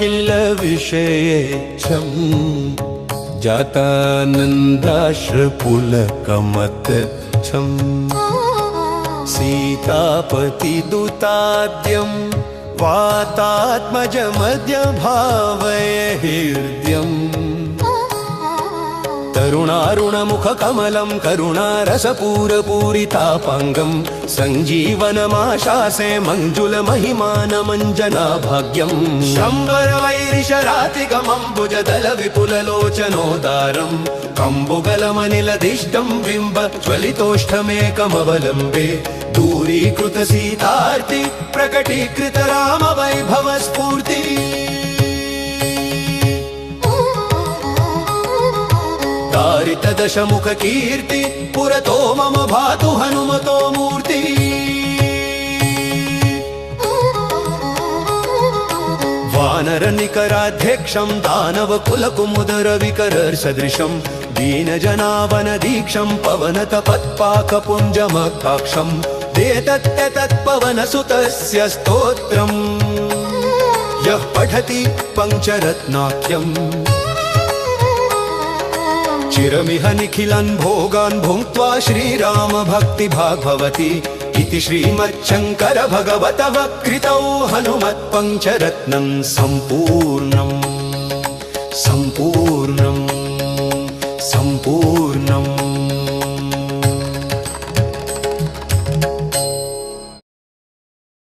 किल विषयेच्छं जातानन्दाश्रुपुलकमतच्छं सीतापतिदूताद्यं वातात्मजमद्य भावय हृद्यम् तरुणारुणमुखकमलं करुणारसपूरपूरितापाङ्गं सञ्जीवनमाशासे मञ्जुलमहिमानमञ्जनाभाग्यं शम्बरवैरिशरातिकमम्बुजदलविपुललोचनोदारं कम्बुगलमनिलदिष्टं बिम्ब ज्वलितोष्ठमेकमवलम्बे दूरीकृतसीतार्ति प्रकटीकृत रामवैभवस्फूर्ति दशमुख कीर्ति पुरतो मम भातु हनुमतो मूर्ति वानर निकराध्यक्षं दानव कुलकुमुदर विकरर सदृशं दीनजनावन दीक्षं पवनतपत्पाकपुञ्जमकाक्षं देतत्यतत्पवनसुतस्य स्तोत्रम् यः पठति पञ्चरत्नाख्यम् चिरमिह निखिलान् भोगान् भुङ्क्त्वा श्रीराम भक्तिभाग् भवति इति श्रीमच्छङ्कर भगवतः कृतौ हनुमत्पञ्चरत्नं सम्पूर्णम्।